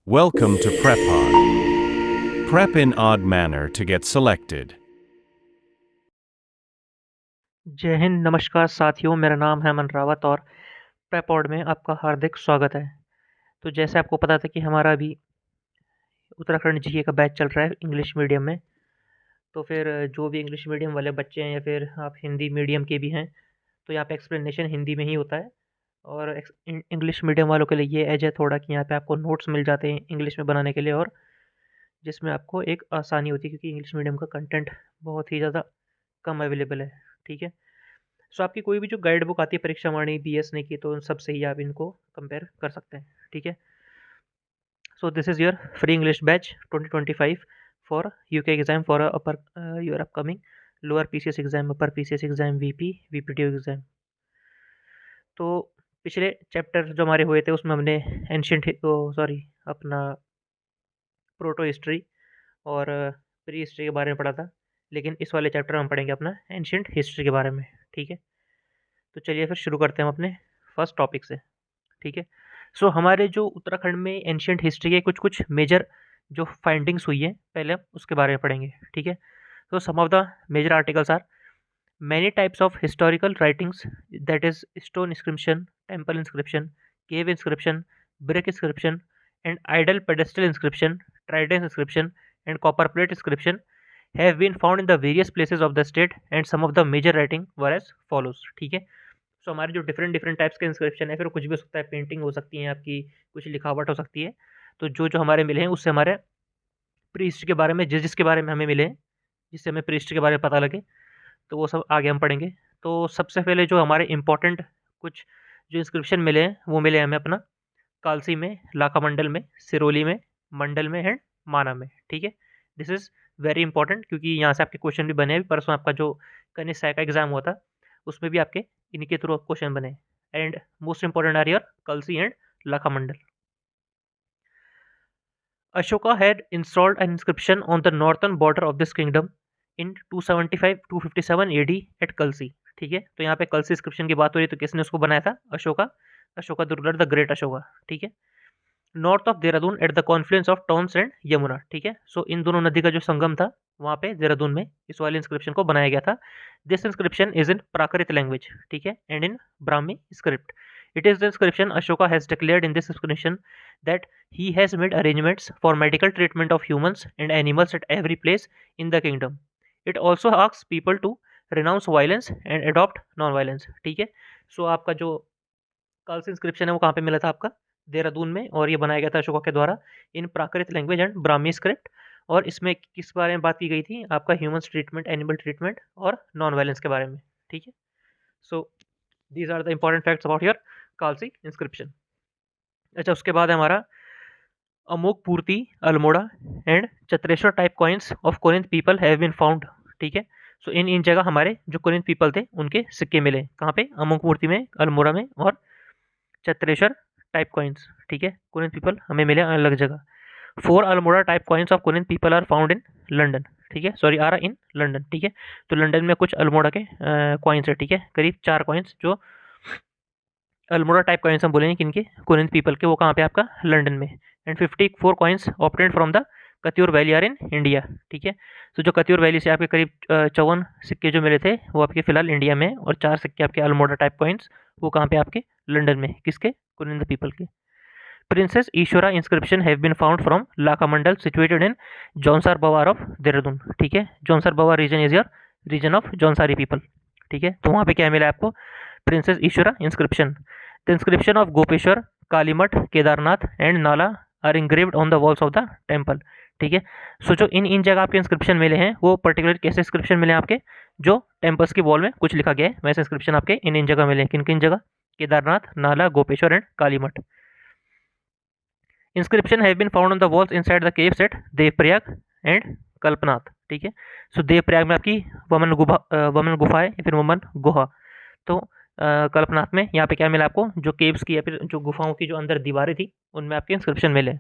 Welcome to PrepOdd. Prep in odd manner to get selected. जय हिंद, नमस्कार साथियों। मेरा नाम है अमन रावत और प्रेपॉड में आपका हार्दिक स्वागत है। तो जैसे आपको पता था कि हमारा अभी उत्तराखंड जीके का बैच चल रहा है इंग्लिश मीडियम में। तो फिर जो भी इंग्लिश मीडियम वाले बच्चे हैं या फिर आप हिंदी मीडियम के भी हैं, तो यहाँ पे एक्सप्लेनेशन हिंदी में ही होता है। और इंग्लिश मीडियम वालों के लिए ये एज है थोड़ा कि यहाँ पे आपको नोट्स मिल जाते हैं इंग्लिश में बनाने के लिए, और जिसमें आपको एक आसानी होती है क्योंकि इंग्लिश मीडियम का कंटेंट बहुत ही ज़्यादा कम अवेलेबल है। ठीक है। सो आपकी कोई भी जो गाइड बुक आती है परीक्षा वाणी बीएस ने की, तो उन सब से ही आप इनको कंपेयर कर सकते हैं। ठीक है। So this is your free English batch 2025 for UK exam for upper your upcoming lower PCS exam, upper PCS exam, VPTO exam. तो पिछले चैप्टर जो हमारे हुए थे उसमें हमने एंशियंट अपना प्रोटो हिस्ट्री और प्री हिस्ट्री के बारे में पढ़ा था, लेकिन इस वाले चैप्टर में हम पढ़ेंगे अपना एंशियंट हिस्ट्री के बारे में। ठीक है। तो चलिए फिर शुरू करते हैं हम अपने फर्स्ट टॉपिक से। ठीक है। सो हमारे जो उत्तराखंड में एंशियंट हिस्ट्री के कुछ कुछ मेजर जो फाइंडिंग्स हुई है, पहले हम उसके बारे में पढ़ेंगे। ठीक है। तो some of the major articles are many types of historical writings, that is stone inscription, temple inscription, cave inscription, brick inscription and idol pedestal inscription, tridents inscription and copper plate inscription have been found in the various places of the state and some of the major writing were as follows। ठीक है। सो हमारे जो different different types के inscription है, फिर कुछ भी हो सकता है, पेंटिंग हो सकती है आपकी, कुछ लिखावट हो सकती है। तो जो जो हमारे मिले हैं उससे हमारे प्री हिस्ट्री के बारे में, जिसके बारे में हमें मिले हैं, जिससे हमें प्री हिस्ट्री के बारे में पता लगे, तो वो सब आगे हम पढ़ेंगे। तो सबसे पहले जो हमारे इंपॉर्टेंट कुछ जो इंस्क्रिप्शन मिले हैं वो मिले हमें अपना कालसी में, लाका मंडल में, सिरोली में, मंडल में एंड माना में। ठीक है। दिस इज़ वेरी इंपॉर्टेंट क्योंकि यहाँ से आपके क्वेश्चन भी बने हैं। परसों आपका जो कनिष्ठ का एग्जाम हुआ था उसमें भी आपके इनके थ्रू क्वेश्चन बने। And most important are your Kalsi and Lakha Mandal. Ashoka had installed an inscription on the northern border of this kingdom in 275-257 AD at Kalsi। ठीक है। तो यहाँ पे कलसी इंस्क्रिप्शन की बात हो रही है, तो किसने उसको बनाया था? Ashoka. Ashoka the ruler, the great Ashoka. ठीक है। North of Dehradun at the confluence of Tons and Yamuna. ठीक है। सो इन दोनों नदी का जो संगम था वहाँ पे देहरादून में इस वाले इंस्क्रिप्शन को बनाया गया था। This inscription is in Prakrit language. ठीक है। And in Brahmi script. It is the inscription Ashoka has declared in this inscription that he has made arrangements for medical treatment of humans and animals at every place in the kingdom. It also asks people to renounce violence and adopt non-violence। ठीक है। सो आपका जो calls inscription है वो कहाँ पे मिला था? आपका देहरादून में, और ये बनाया गया था अशोका के द्वारा इन प्राकृत लैंग्वेज एंड ब्राह्मी स्क्रिप्ट। और इसमें किस बारे में बात की गई थी? आपका ह्यूमंस ट्रीटमेंट, एनिमल ट्रीटमेंट और नॉन वायलेंस के बारे में। ठीक है। So these are the important facts about your Kalsi inscription. अच्छा, उसके बाद है हमारा Amogh Purti, Almora and Chatreshwar type coins of Corinth people have been found. ठीक है। सो इन जगह हमारे जो कोरिंथ पीपल थे उनके सिक्के मिले। कहाँ पे? अमोक मूर्ति में, अल्मोड़ा में और चत्रेश्वर टाइप कॉइन्स। ठीक है। कोरिंथ पीपल हमें मिले अलग जगह। 4 Almora type coins of Corinth people are found in London. ठीक है। Sorry, are in London. ठीक है। तो लंडन में कुछ अल्मोड़ा के कॉइन्स है। ठीक है। करीब 4 कॉइन्स जो अल्मोड़ा टाइप कॉइन्स हम बोलेंगे किनके? कोरिंथ पीपल के। वो कहाँ पे? आपका लंदन में। And 54 coins obtained from the Katyur valley are in India. ठीक है। तो जो कत्यूर वैली से आपके करीब 54 सिक्के जो मिले थे वो आपके फिलहाल इंडिया में, और 4 सिक्के आपके अल्मोड़ा टाइप कॉइन्स वो कहाँ पे? आपके लंदन में। किसके? कोरिंथ पीपल के। Princess Ishwara inscription have been found from Lakha Mandal situated in Jaunsar Bawar of Dehradun. ठीक है। Jaunsar Bawar region is your region of Jaunsari people. ठीक है। तो वहाँ पे क्या मिला आपको? Princess Ishwara inscription. The inscription of Gopeshwar, Kalimath, Kedarnath and Nala are engraved on the walls of the temple. ठीक है। सो जो इन जगह आपके इंस्क्रिप्शन मिले हैं वो पर्टिकुलर कैसे इंस्क्रिप्शन मिले हैं? आपके जो टेम्पल्स की वॉल में कुछ लिखा गया है वैसे इंस्क्रिप्शन आपके इन जगह मिले हैं। किन किन जगह? Kedarnath, Nala, Gopeshwar and Kalimath. Inscription have been found on the walls inside the caves at Devprayag and Kalpnath. ठीक है। सो देवप्रयाग में आपकी वमन गुफा है या फिर वमन गुहा। तो कल्पनाथ में यहाँ पे क्या मिला आपको? जो केव्स की या फिर जो गुफाओं की जो अंदर दीवारें थी उनमें आपके इंस्क्रिप्शन मिले।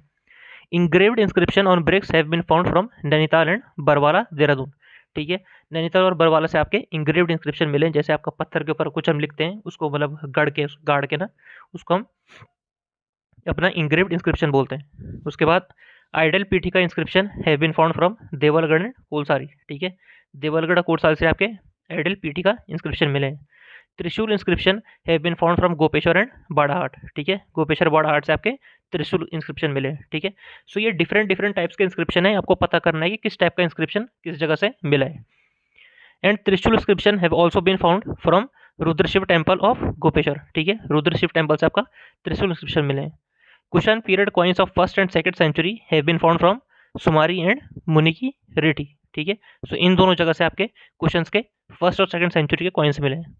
Engraved inscription on bricks have been found from Nainital and Barwala, Dehradun. ठीक है। नैनीताल और बरवाला से आपके इंग्रेव्ड इंस्क्रिप्शन मिले। जैसे आपका पत्थर के ऊपर कुछ हम लिखते हैं उसको मतलब गाड़ के ना उसको हम अपना इंग्रेव्ड इंस्क्रिप्शन बोलते हैं। उसके बाद आइडल पीठी का inscription have been found from Devalgarh and Kolsari, ठीक है। देवलगढ़ कोलसारी से आपके आइडल पीठी का इंस्क्रिप्शन मिले हैं। Trishul inscription have been found from Gopeshwar and Barahat, ठीक है। गोपेश्वर बाड़ाहाट से आपके त्रिशूल इंस्क्रिप्शन मिले हैं, ठीक है। सो ये डिफरेंट डिफरेंट टाइप्स के इंस्क्रिप्शन है, आपको पता करना है कि किस टाइप का इंस्क्रिप्शन किस जगह से मिला है। And Trishul inscription have also been found from Rudrashiv temple of Gopeshwar, ठीक है। रुद्रशिव टेम्पल से आपका त्रिशूल इंस्क्रिप्शन मिले हैं। Kushan period coins of first and second century have been found from Sumari and Muni ki Reti, ठीक है। सो इन दोनों जगह से आपके कुशंस के फर्स्ट और सेकंड सेंचुरी के कॉइन्स मिले हैं।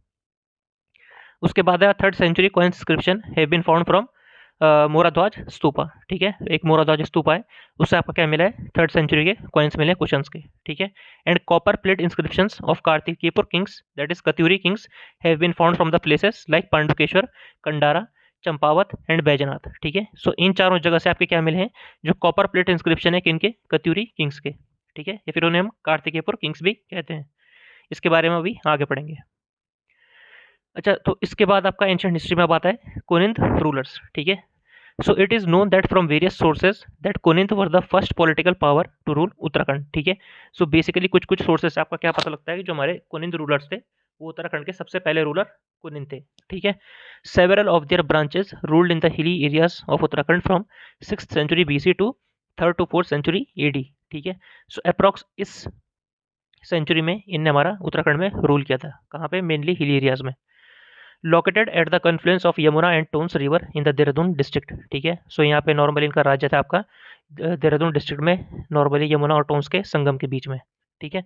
उसके बाद है third century coin inscription have been found from Moradhwaj stupa, ठीक है। एक मोराध्वज स्तूपा है, उससे आपको क्या मिला है, थर्ड सेंचुरी के कॉइन्स मिले हैं कुशंस के, ठीक है। And copper plate inscriptions of Kartikeyapur kings that is Katyuri kings have been found from the places like Pandukeshwar, Kandara, Champawat and Baijnath, ठीक है। सो इन चारों जगह से आपके क्या मिले हैं, जो कॉपर प्लेट इंस्क्रिप्शन है किनके, कत्यूरी किंग्स के, ठीक है। या फिर उन्हें हम कार्तिकेयपुर किंग्स भी कहते हैं। इसके बारे में अभी आगे पढ़ेंगे। अच्छा, तो इसके बाद आपका एंशिएंट हिस्ट्री में अब आता है कुनिंद रूलर्स, ठीक है। So it is known that from various sources that Kuninda were the first political power to rule Uttarakhand, ठीक है। सो बेसिकली कुछ कुछ सोर्सेज से आपका क्या पता लगता है कि जो हमारे कुनिंद रूलर्स थे वो उत्तराखंड के सबसे पहले रूलर कुनिंद थे, ठीक है। Several of their branches ruled in the hilly areas of Uttarakhand from 6th century BC to 3rd to 4th century AD, ठीक है। सो अप्रॉक्स इस सेंचुरी में इनने हमारा उत्तराखंड में रूल किया था। कहाँ पे, मेनली हिली एरियाज में। Located at the confluence of Yamuna and Tons river in the Dehradun district, ठीक है। सो यहाँ पे नॉर्मली इनका राज्य था आपका देहरादून डिस्ट्रिक्ट में, नॉर्मली यमुना और टोन्स के संगम के बीच में, ठीक है।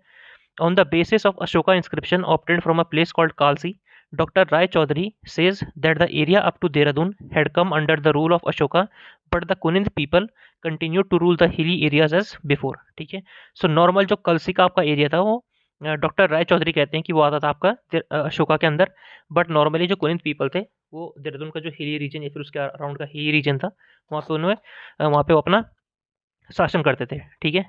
On the basis of Ashoka inscription obtained from a place called Kalsi, doctor Rai Chaudhary says that the area up to Dehradun had come under the rule of Ashoka but the Kuninda people continue to rule the hilly areas as before, ठीक है। So normal जो कलसी का आपका area था वो doctor Rai Chaudhary कहते हैं कि वो आता था आपका अशोका के अंदर, बट नॉर्मली जो कुनिंद पीपल थे वो देहरादून का जो हिली रीजन या फिर उसके अराउंड का हिली रीजन था वहाँ पे उन्होंने वहाँ पे वो अपना शासन करते थे, ठीक है।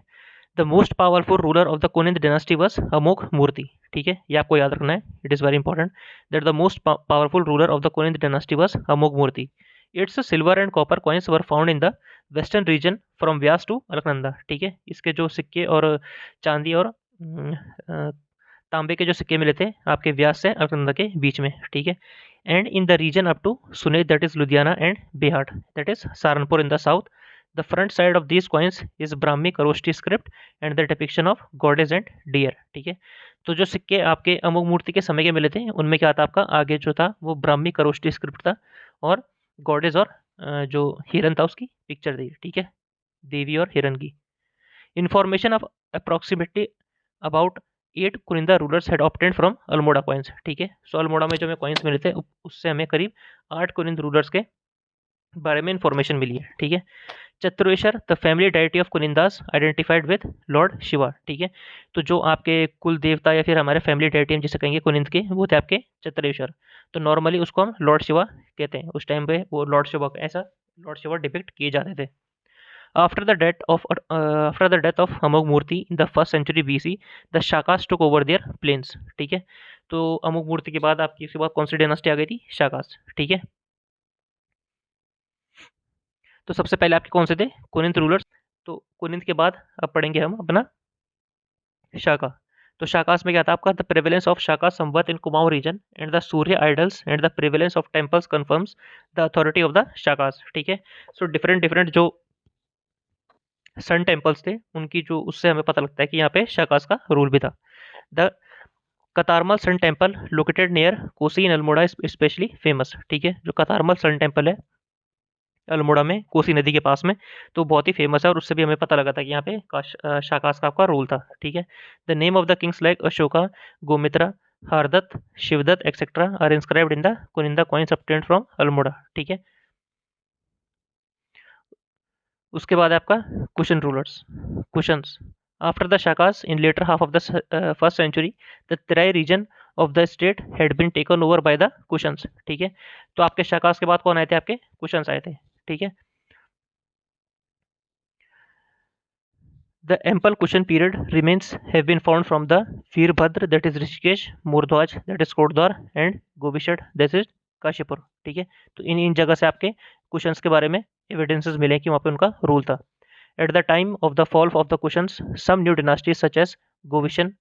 The most powerful ruler of the Kuninda dynasty was Amogh Murti, ठीक है। ये आपको याद रखना है, it is very important that the most powerful ruler of the Kuninda dynasty was Amogh Murti. Its silver and copper coins were found in the western region from Vyas to Alaknanda, ठीक है। इसके जो सिक्के और चांदी और तांबे के जो सिक्के मिले थे आपके व्यास से अलकनंदा के बीच में, ठीक है। And in the region up to Sunet that is Ludhiana and Bihat that is Saharanpur in the south. The front side of these coins is Brahmi Kharoshti script and the depiction of goddess and deer, ठीक है। तो जो सिक्के आपके अमोघ मूर्ति के समय के मिले थे उनमें क्या था, आपका आगे जो था वो ब्राह्मी करोष्टी स्क्रिप्ट था और गॉडेज और जो हिरन था उसकी पिक्चर थी, ठीक है, देवी और हिरन की। Information of approximately about 8 Kuninda rulers had obtained from Almora coins, ठीक है। सो अल्मोड़ा में जो हमें कॉइन्स मिले थे उससे हमें करीब 8 कुनिंद रूलर्स के बारे में इंफॉर्मेशन मिली है, ठीक है। Chatureshwar the family deity of Kunindas identified with lord Shiva, ठीक है। तो जो आपके कुल देवता या फिर हमारे फैमिली डायटी हम जिसे कहेंगे कुनिंद के, वो थे आपके चतुरेश्वर। तो नॉर्मली उसको हम लॉर्ड शिवा कहते हैं। उस टाइम पे वो लॉर्ड शिवा ऐसा लॉर्ड शिवा डिपिक्ट किए जाते थे। After the death of Amogh Murthy in the 1st century BC, the Shakas took over their plains, ठीक है। तो अमोघ मूर्ति के बाद आपकी इसके बाद कौन सी डायनास्टी आ गई थी, शाकास, ठीक है। तो सबसे पहले आपके कौन से थे, कुनिंद रूलर्स। तो कुनिंद के बाद अब पढ़ेंगे हम अपना शाका। तो शाकास में क्या था आपका, the prevalence of Shaka Samvat in Kumaon region and the Surya idols and the prevalence of temples confirms the authority of the Shakas, ठीक है। सो डिफरेंट डिफरेंट जो सन टेम्पल्स थे उनकी जो उससे हमें पता लगता है कि यहाँ पे शाकास का रूल भी था। The Katarmal sun temple located near Kosi in Almora specially famous, ठीक है। जो कतारमल सन टेम्पल है अल्मोड़ा में कोसी नदी के पास में, तो बहुत ही फेमस है और उससे भी हमें पता लगा था कि यहाँ पे शाकास का आपका रूल था, ठीक है। The name of the kings like Ashoka, Gomitra, Hardatt, Shivdatt etcetera are inscribed in the Kuninda coins obtained from Almora, ठीक है। उसके बाद आपका Kushan rulers, Kushans. After the Shakas in later half of the 1st century the Terai region of the state had been taken over by the Kushans, ठीक है। तो आपके शाकास के बाद कौन आए थे, आपके कुशंस आए थे, ठीक है। The ample cushion period remains have been found from the Virbhadra that is Rishikesh, मूर्ध्वज that is Kotdwar and गोविशड that is Kashipur, ठीक है। तो इन इन जगह से आपके कुशन्स के बारे में एविडेंसेस मिले कि वहाँ पे उनका रूल था। At the time of the fall of the Kushans some new dynasties such as Govishan,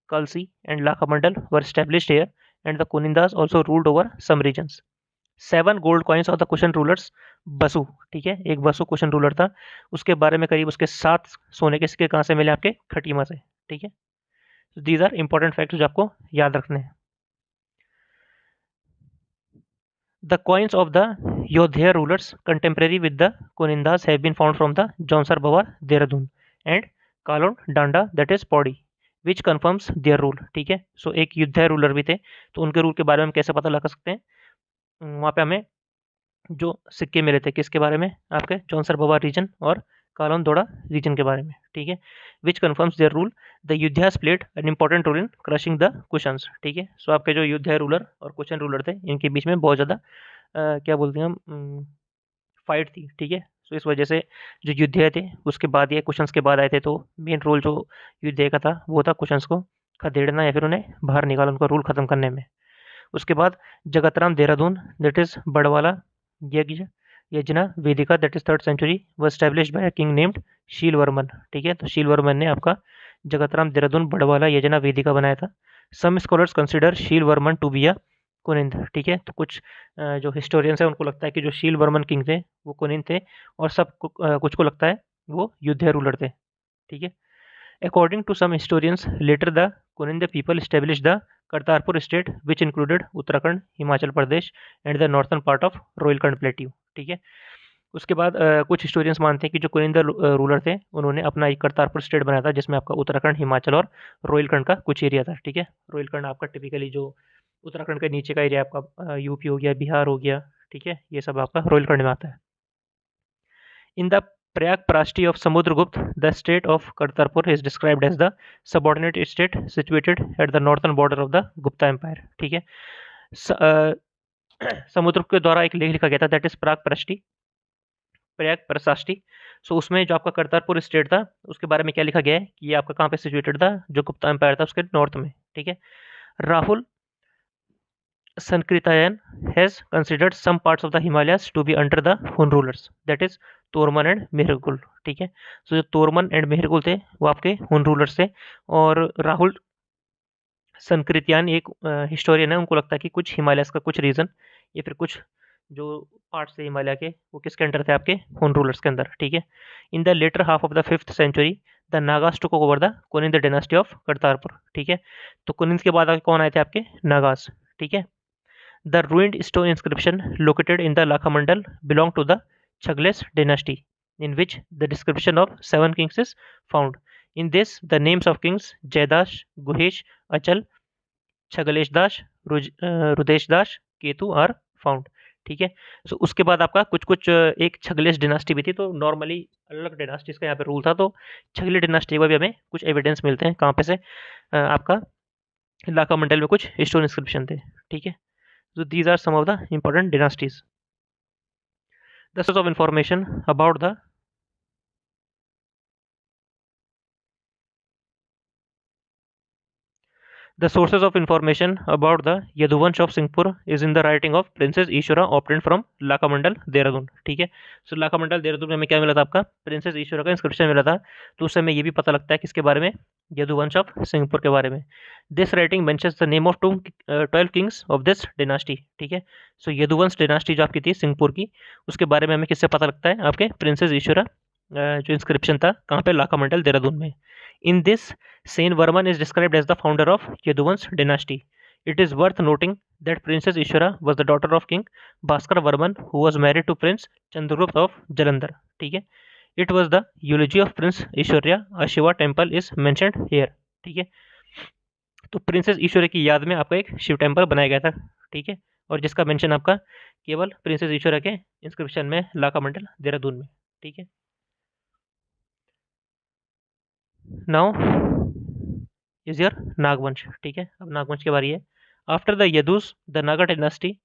Kalsi and Lakhamandal were established here and the Kunindas also ruled over some regions. 7 gold coins of the cushion rulers Basu, ठीक है, एक Basu cushion ruler था, उसके बारे में करीब उसके 7 सोने के सिक्के कहाँ से मिले आपके खटीमा से, ठीक है। दीज आर इंपॉर्टेंट फैक्ट्स जो आपको याद रखने हैं। The coins of the Yodhya rulers contemporary with the Kunindas have been found from the Jaunsar Bawar, Dehradun and Kalon Danda that is Podi which confirms their rule, ठीक है। सो एक युद्ध ruler भी थे, तो उनके रूल के बारे में हम कैसे पता लगा सकते हैं, वहाँ पे हमें जो सिक्के मिले थे किसके बारे में, आपके जौनसर बवार रीजन और कालोन दोड़ा रीजन के बारे में, ठीक है। Which confirms their rule, the Yuddha played an important role in crushing the Kushans, ठीक है। सो आपके जो युद्ध रूलर और कुशन रूलर थे इनके बीच में बहुत ज़्यादा क्या बोलते हैं हम, फाइट थी, ठीक है। सो इस वजह से जो युद्ध थे उसके बाद ये कुशंस के बाद आए थे, तो मेन रोल जो युद्ध का था वो था कुशंस को खदेड़ना या फिर उन्हें बाहर निकालना, उनका रूल ख़त्म करने में। उसके बाद Jagatram Dehradun that is Badwala Yagya Yajna Vedika that is 3rd century was established by a king named शील वर्मन, ठीक है। तो शील वर्मन ने आपका जगतराम देहरादून बड़वाला यजना वेदिका बनाया था। सम स्कॉलर्स कंसिडर शील वर्मन टू बी अ कुनिंद, ठीक है। तो कुछ जो हिस्टोरियंस है उनको लगता है कि जो शील वर्मन किंग थे वो कुनिंद थे, और कुछ को लगता है वो युद्ध रूलर थे, ठीक है। According to some historians, later the Kuninda people established the Kartarpur state, which included Uttarakhand, Himachal Pradesh, and the northern part of Rohilkhand Plateau, ठीक है। उसके बाद कुछ हिस्टोरियंस मानते हैं कि जो कुनिंदा रूलर थे उन्होंने अपना एक करतारपुर स्टेट बनाया था, जिसमें आपका उत्तराखंड, हिमाचल और रोहिलखंड का कुछ एरिया था, ठीक है। रोहिलखंड आपका टिपिकली जो उत्तराखंड के नीचे का एरिया आपका यूपी हो गया, बिहार हो गया, ठीक है, ये सब आपका रोहिलखंड में आता है। In the Prayag Prashti of Samudragupta, the state of Kartarpur is described as the subordinate state situated at the northern border of the Gupta Empire, ठीक है। समुद्रगुप्त के द्वारा एक लेख लिखा गया था दैट इज प्रयाग प्रशाष्टी। सो उसमें जो आपका करतारपुर स्टेट था उसके बारे में क्या लिखा गया है कि ये आपका कहाँ पे सिचुएटेड था, जो गुप्ता एम्पायर था उसके नॉर्थ में, ठीक है। Rahul Sankrityayan has considered some parts of the Himalayas to be under the Hun rulers, that is Toraman and Mehargul, ठीक है। सो जो तोरमन एंड मेहरगुल थे वो आपके हुन रूलर्स थे, और राहुल संकृत्यान एक हिस्टोरियन है, उनको लगता है कि कुछ हिमालयस का कुछ रीजन या फिर कुछ जो पार्ट्स थे हिमालय के वो किसके अंडर थे, आपके हुन रूलर्स के अंदर, ठीक है। In the later half of the 5th century the Nagas took over the Kuninda dynasty of Kartarpur, ठीक है। तो कुनिंद के बाद आगे कौन आए थे, आपके नागास, ठीक है। The ruined stone inscription located in the Lakhamandal belong to the Chagles dynasty, in which the description of 7 kings is found. In this, the names of kings Jaydash, Guhesh, Achal, Chagaleshdash, Rudeshdash, Ketu are found, ठीक है। सो उसके बाद आपका कुछ कुछ एक छगलेश dynasty भी थी, तो नॉर्मली अलग डिनास्टीज का यहाँ पे रूल था, तो छगले डिनास्टी का भी हमें कुछ एविडेंस मिलते हैं कहाँ पे से, आपका लाखामंडल में कुछ स्टोन इंस्क्रिप्शन थे, ठीक है। So these are some of the important dynasties. The source of information about the sources of information about the Yaduvansh of Singhpur is in the writing of Princess Ishwara obtained from Lakhamandal Dehradun, ठीक है। सो लाखामंडल देहरादून में हमें क्या मिला था, आपका princess ईश्वरा का इंस्क्रिप्शन मिला था, तो उससे हमें ये भी पता लगता है किसके बारे में, यदुवंश ऑफ सिंहपुर के बारे में। This writing mentions the name of 12 Kings of this dynasty, ठीक है। सो यदुवंश डिनास्टी जो आपकी थी सिंहपुर की, उसके बारे में हमें किससे पता लगता है, आपके प्रिंसेस ईश्वरा जो इंस्क्रिप्शन था कहाँ पे, लाखामंडल देहरादून में। In this Sen Varman is described as the founder of Yaduvansh dynasty. It is worth noting that Princess Ishwara was the daughter of King Bhaskar Varman, who was married to Prince Chandragupta of Jalandhar, ठीक है। It was the eulogy of Prince Ishwarya. A Shiva temple is mentioned here, ठीक है। तो princess ईश्वरी की याद में आपका एक शिव टेम्पल बनाया गया था, ठीक है, और जिसका मेंशन आपका केवल प्रिंसेस ईश्वरा के इंस्क्रिप्शन में लाखामंडल देहरादून में, ठीक है। नाउ इज योर नागवंश, ठीक है। अब नागवंश की बारी है। After the Yadus the Naga dynasty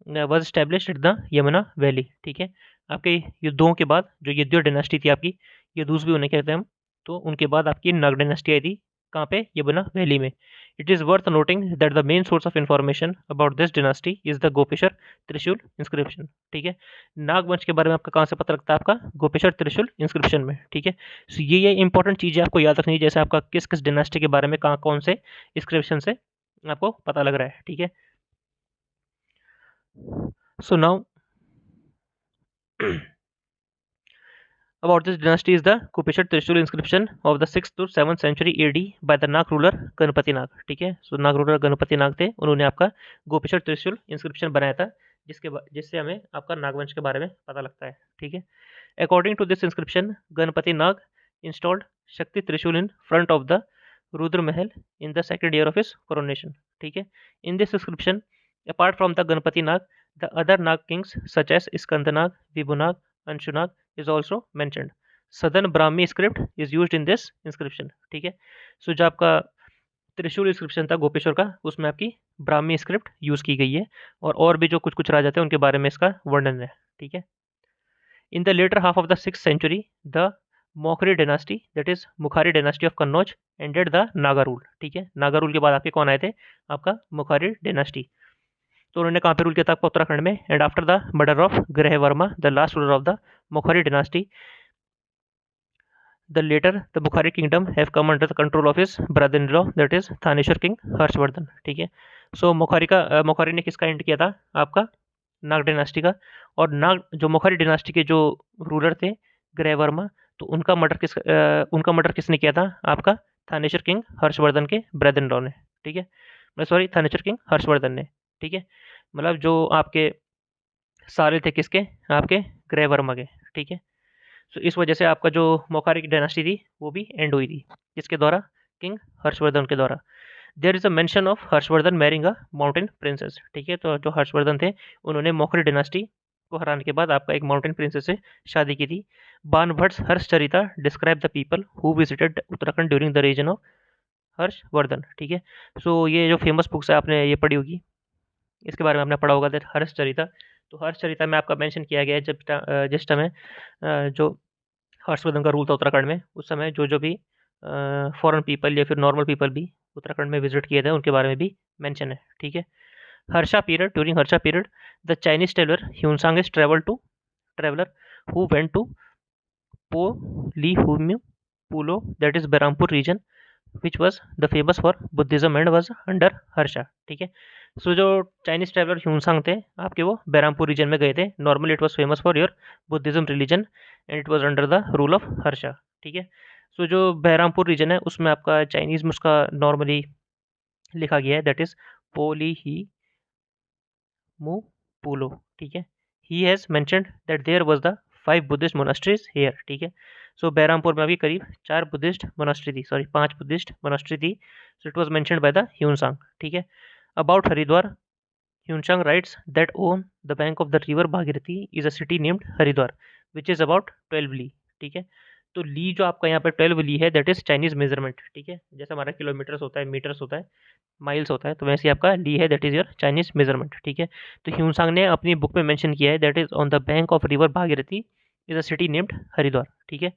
was established at the Yamuna valley, ठीक है। आपके युद्धों के बाद जो यदुर डायनेस्टी थी आपकी, यदुस भी उन्हें कहते हैं हम, तो उनके बाद आपकी नाग डायनेस्टी आई थी कहाँ पे, यमुना वैली में। It is worth noting that the main source of information about this dynasty is the Gopeshwar त्रिशूल inscription. ठीक है, नागवंश के बारे में आपका कहाँ से पता लगता है? आपका गोपेश्वर त्रिशूल इंस्क्रिप्शन में. ठीक है, सो ये इंपॉर्टेंट चीज़ें आपको याद रखनी है, जैसे आपका किस किस डिनास्टी के बारे में कहाँ कौन से इंस्क्रिप्शन से आपको पता लग रहा है. ठीक है, so now about this dynasty is the Kupeshwar Trishul inscription of the 6th to 7th century AD by the Nag ruler Ganpati Nag. ठीक है, सो नाग रूलर गणपति नाग थे, उन्होंने आपका गोपेश्वर त्रिशूल इंस्क्रिप्शन बनाया था, जिससे हमें आपका नागवंश के बारे में पता लगता है. ठीक है, according to this inscription Ganpati Nag installed Shakti Trishul in front of the Rudra Mahal in the second year of his coronation. ठीक है, in this inscription apart from the Ganpati Nag the other Nag kings such as Skandnag, Vibhunag, Anshunag is also mentioned. Southern Brahmi script is used in this inscription. ठीक है, सो जो आपका त्रिशूल inscription था गोपेश्वर का, उसमें आपकी ब्राह्मी स्क्रिप्ट यूज की गई है, और भी जो कुछ कुछ राजा थे उनके बारे में इसका वर्णन है. ठीक है, in the later half of the 6th century the Maukhari dynasty that is Mukhari dynasty of Kannauj ended the Naga rule. ठीक है, नागा रूल के बाद आपके कौन आए थे? आपका मुखारी डायनास्टी. तो उन्होंने कहाँ पे रूल किया था? आपको उत्तराखंड में. And after the murder of Graha Varma the last ruler of the Mukhari dynasty the latter the Bukhari kingdom have come under the control of his brother in law that is Thaneshwar king Harshvardhan. ठीक है, सो मुखारी ने किसका एंड किया था? आपका नाग डायनास्टी का. और जो मुखारी डायनास्टी के जो रूलर थे ग्रह वर्मा, तो उनका मर्डर किसने किया था? आपका थानेश्वर किंग हर्षवर्धन के ब्रदर इन लॉ ने. ठीक है, सॉरी, थानेश्वर किंग हर्षवर्धन ने. ठीक है, मतलब जो आपके सारे थे किसके? आपके ग्रह वर्मा के. ठीक है, सो इस वजह से आपका जो मोखारी की डायनास्टी थी वो भी एंड हुई थी. किसके द्वारा? किंग हर्षवर्धन के द्वारा. There is a mention of Harshvardhan marrying a mountain princess. ठीक है, तो जो हर्षवर्धन थे उन्होंने मोखारी डायनास्टी को हराने के बाद आपका एक माउंटेन प्रिंसेस से शादी की थी. Banbhatt Harshacharita describe the people who visited Uttarakhand during the region of Harshvardhan. ठीक है, सो ये जो फेमस बुक्स है आपने ये पढ़ी होगी, इसके बारे में आपने पढ़ा होगा, दैट हर्षचरिता. तो हर्षचरिता में आपका मेंशन किया गया है जिस समय जो हर्षवर्धन का रूल था उत्तराखंड में, उस समय जो भी फॉरेन पीपल या फिर नॉर्मल पीपल भी उत्तराखंड में विजिट किए थे उनके बारे में भी मेंशन है. ठीक है, Harsha period, during Harsha period the Chinese Hiuen Tsang is traveller who went to पो ली हुम्यू पुलो that is Baharampur region which was the famous for Buddhism and was under Harsha. ठीक है, सो जो चाइनीज ट्रैवलर ह्यूनसांग थे आपके, वो बहरामपुर रीजन में गए थे. Normally it was famous for your Buddhism religion and it was under the rule of Harsha. ठीक है, सो जो बहरामपुर रीजन है उसमें आपका चाइनीज में उसका नॉर्मली लिखा गया है दैट इज पोली ही मू पुलो. ठीक है, he has mentioned that there was the 5 Buddhist monasteries here. ठीक है, सो बहरामपुर में अभी करीब 5 बुद्धिस्ट मोनास्ट्री थी. So it was mentioned by the Hiuen Tsang. ठीक है, about Haridwar Hiuen Tsang rights that own the bank of the river Bhagirathi is a city named Haridwar which is about 12 ली. ठीक है, तो ली जो आपका यहाँ पर 12 ली है दैट इज चाइनीज मेजरमेंट. ठीक है, जैसे हमारा किलोमीटर्स होता है, मीटर्स होता है, माइल्स होता है, तो वैसे आपका ली है that is your Chinese measurement. ठीक है, तो ह्यूनसांग ने अपनी बुक में मेंशन किया है that is on the bank of river Bhagirathi is a city named Haridwar. ठीक है,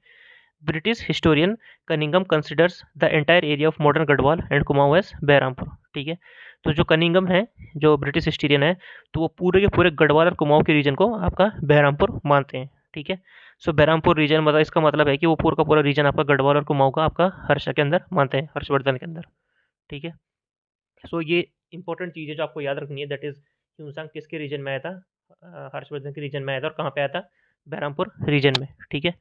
British historian Cunningham considers the entire area of modern Garhwal and Kumaon as Bahrampur. ठीक है, तो जो कनिंगम है, जो ब्रिटिश हिस्टोरियन है, तो वो पूरे के पूरे गढ़वाल और कुमाऊं के रीजन को आपका बहरामपुर मानते हैं. ठीक है, सो बहरामपुर रीजन मतलब इसका मतलब है कि वो पूरा का पूरा रीजन आपका गढ़वाल और कुमाऊं का आपका हर्षा के अंदर मानते हैं, हर्षवर्धन के अंदर. ठीक है, सो ये इंपॉर्टेंट चीज़ है जो आपको याद रखनी है, दैट इज ह्यूनसांग किसके रीजन में आया था? हर्षवर्धन के रीजन में आया था. और कहाँ पे आया था? बहरामपुर रीजन में. ठीक है,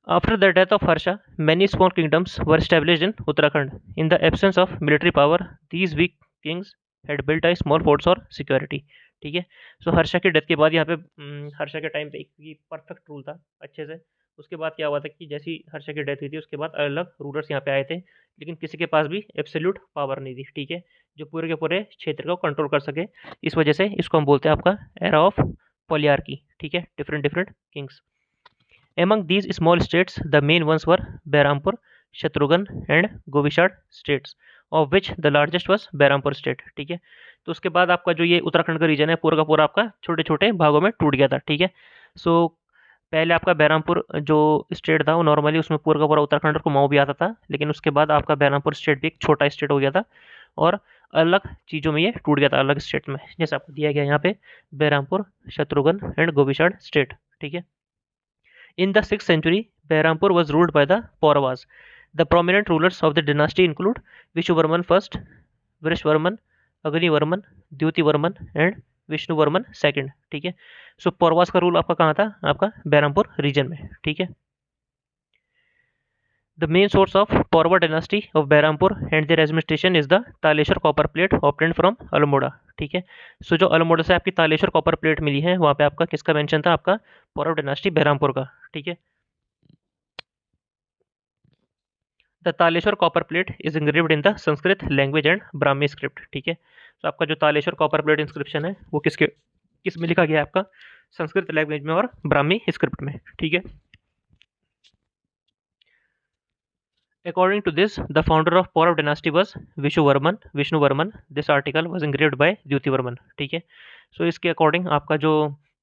after the death of Harsha, many small kingdoms were established in Uttarakhand. In the absence of military power, these weak kings had built a small forts or security. ठीक है, सो हर्षा के डेथ के बाद यहाँ पे हर्षा के टाइम पे एक परफेक्ट रूल था अच्छे से. उसके बाद क्या हुआ था कि जैसी हर्षा की डेथ हुई थी उसके बाद अलग अलग रूलर्स यहाँ पे आए थे, लेकिन किसी के पास भी एब्सोल्यूट पावर नहीं थी. ठीक है, जो पूरे के पूरे क्षेत्र को कंट्रोल कर सके. इस वजह से इसको हम बोलते हैं आपका एरा ऑफ पॉलियार्की. ठीक है, different Kings. Among these small states, the main ones were Behrampur, Shatrughan and Govishad states, of which the largest was Behrampur state. ठीक है, तो उसके बाद आपका जो ये उत्तराखंड का रीजन है पूरा का पूरा आपका छोटे छोटे भागों में टूट गया था. ठीक है, सो पहले आपका बहरामपुर जो स्टेट था वो नॉर्मली उसमें पूरा का पूरा उत्तराखंड और कुमाऊं भी आता था, लेकिन उसके बाद आपका बहरामपुर स्टेट भी एक छोटा स्टेट हो गया था और अलग चीज़ों में ये टूट गया था, अलग स्टेट में, जैसे आपको दिया गया यहाँ पे बहरामपुर, शत्रुघ्न एंड गोपीचंद स्टेट। ठीक है। In the 6th century, Behrampur was ruled by the Pauravas. The prominent rulers of the dynasty include Vishuvarman I, Vrishvarman, Agnivarman, Dyutivarman and Vishnuvarman second. ठीक है। सो पौरवास का रूल आपका कहाँ था? आपका बहरामपुर रीजन में। ठीक है। The main source of Paurva dynasty of Behrampur and their administration is the Taleshwar copper plate obtained from Almora. ठीक है। सो जो अल्मोड़ा से आपकी तालेश्वर कॉपर प्लेट मिली है वहाँ पे आपका किसका मेंशन था? आपका पौरव डायनास्टी बहरामपुर का। ठीक है। The Taleshwar copper plate is engraved in the Sanskrit language and Brahmi script. ठीक है। तो आपका जो तालेश्वर कॉपर प्लेट इंस्क्रिप्शन है वो किस में लिखा गया है? आपका संस्कृत लैंग्वेज में और ब्राह्मी स्क्रिप्ट में। ठीक है। According to this, the founder of Paurav dynasty was Vishnuvarman. This article was engraved by द्युतिवर्मन। ठीक है। सो इसके अकॉर्डिंग आपका जो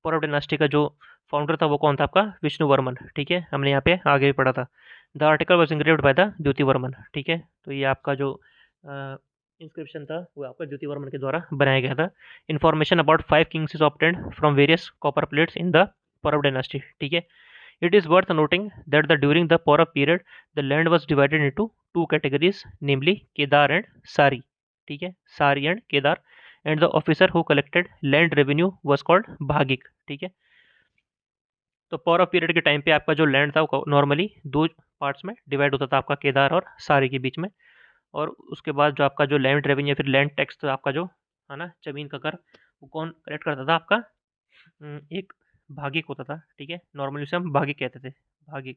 पौरव डायनास्टी का जो फाउंडर था वो कौन था? आपका विष्णुवर्मन। ठीक है। हमने यहाँ पे आगे भी पढ़ा था। The article was engraved by the Dyutivarman. ठीक है। तो ये आपका जो इंस्क्रिप्शन था वो आपका द्युतिवर्मन के द्वारा बनाया गया था। Information about 5 Kings is obtained from various copper plates in the Paurav dynasty. ठीक है। It is worth noting that during the Paurav period, the land was divided into 2 categories, namely Kedar and Sari. ठीक है। Sari and Kedar, and the officer who collected land revenue was called Bhagik. ठीक है। तो Paurav period के time पे आपका जो land था वो नॉर्मली 2 पार्ट्स में डिवाइड होता था, आपका केदार और सारी के बीच में। और उसके बाद जो आपका जो लैंड रेवेन्यू या फिर लैंड टैक्स था आपका जो है ना, जमीन का कर, वो कौन कलेक्ट करता था? आपका एक भागिक होता था। ठीक है। नॉर्मली उसे हम भागिक कहते थे, Bhagik.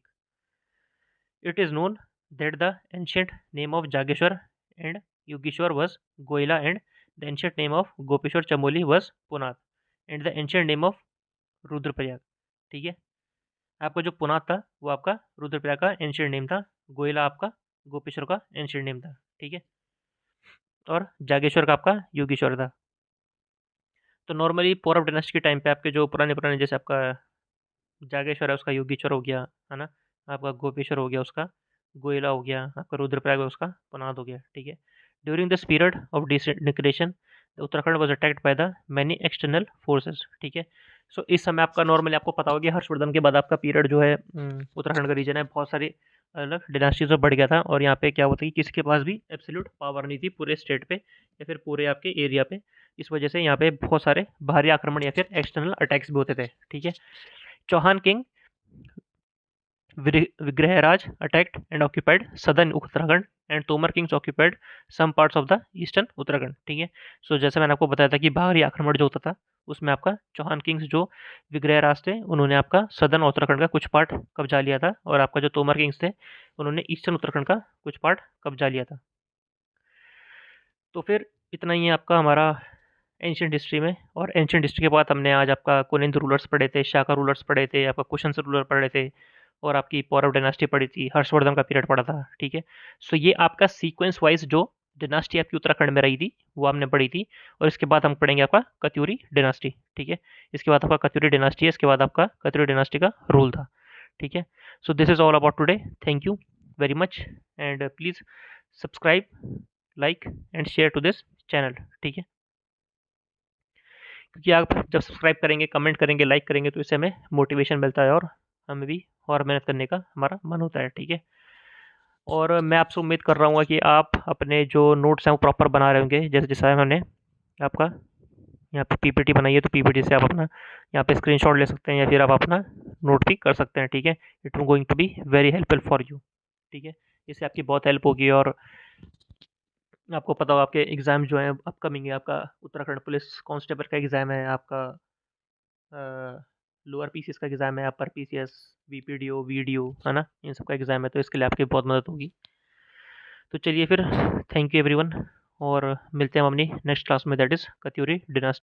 It is known that the ancient name of Jageshwar and Yogeshwar was Goyla and the ancient name of Gopeshwar Chamoli was Punat and the ancient name of Rudraprayag. ठीक है। आपका जो पुनात था वो आपका रुद्रप्रयाग का एंशियंट नेम था, गोयला आपका गोपेश्वर का एंशियंट नेम था। ठीक है। और जागेश्वर का आपका योगेश्वर था। तो नॉर्मली पौरव डायनेस्टी के टाइम पे आपके जो पुराने जैसे आपका जागेश्वर है उसका योगेश्वर हो गया, है ना, आपका गोपेश्वर हो गया, उसका गोयला हो गया, आपका रुद्रप्रयाग उसका पुनाद हो गया। ठीक है। During this period of disintegration Uttarakhand was attacked by the many external forces. ठीक है। सो इस समय आपका नॉर्मली आपको पता होगा हर्षवर्धन के बाद आपका पीरियड जो है उत्तराखंड का रीजन है बहुत सारी अलग डिनास्टीज में बढ़ गया था, और यहाँ पे क्या होता है कि किसी के पास भी एब्सोल्यूट पावर नहीं थी पूरे स्टेट पे या फिर पूरे आपके एरिया पे। इस वजह से यहाँ पे बहुत सारे भारी आक्रमण या फिर एक्सटर्नल अटैक्स भी होते थे। ठीक है। Chauhan king Vigrahiraj attacked and occupied southern Uttarakhand and Tomar kings occupied some parts of the eastern Uttarakhand। ठीक है। सो जैसे मैंने आपको बताया था कि बाहरी आक्रमण जो होता था उसमें आपका चौहान किंग्स जो विग्रहराज थे उन्होंने आपका सदर्न उत्तराखंड का कुछ पार्ट कब्जा लिया था, और आपका जो तोमर किंग्स थे उन्होंने ईस्टर्न उत्तराखंड का कुछ पार्ट कब्जा लिया था। तो फिर इतना ही है आपका हमारा एंशियंट हिस्ट्री में। और एंशियंट हिस्ट्री के बाद हमने आज आपका कुनिंद रूलर्स पढ़े थे, शाका रूलर्स पढ़े थे, आपका कुशंस रूलर पढ़े थे, और आपकी पौरव डायनास्टी पढ़ी थी, हर्षवर्धन का पीरियड पढ़ा था। ठीक है। सो ये आपका सीक्वेंस वाइज जो डायनास्टी आपकी उत्तराखंड में रही थी वो हमने पढ़ी थी, और इसके बाद हम पढ़ेंगे आपका कत्यूरी डायनास्टी। ठीक है। इसके बाद आपका कत्यूरी डायनास्टी है, इसके बाद आपका कत्यूरी डायनास्टी का रूल था। ठीक है। So this is all about today. Thank you very much and please subscribe, like and share to this channel. ठीक है। क्योंकि आप जब सब्सक्राइब करेंगे, कमेंट करेंगे, लाइक करेंगे तो इससे हमें मोटिवेशन मिलता है और हमें भी और मेहनत करने का हमारा मन होता है। ठीक है। और मैं आपसे उम्मीद कर रहा हूँ कि आप अपने जो नोट्स हैं वो प्रॉपर बना रहे होंगे, जैसे जैसा मैंने आपका यहाँ पे पीपीटी बनाई है, तो पीपीटी से आप अपना यहाँ पे स्क्रीनशॉट ले सकते हैं या फिर आप अपना नोट भी कर सकते हैं। ठीक है। It going to be very helpful for you. ठीक है। इससे आपकी बहुत हेल्प होगी, और आपको पता हो आपके एग्ज़ाम जो हैं अपकमिंग है, आपका उत्तराखंड पुलिस कांस्टेबल का एग्ज़ाम है, आपका लोअर पीसीएस का एग्ज़ाम है, अपर पीसीएस, वीपीडीओ, वीडियो, है ना, इन सब का एग्ज़ाम है, तो इसके लिए आपकी बहुत मदद होगी। तो चलिए फिर, थैंक यू एवरीवन, और मिलते हैं हम अपनी नेक्स्ट क्लास में, दैट इज़ कत्यूरी डायनास्टी।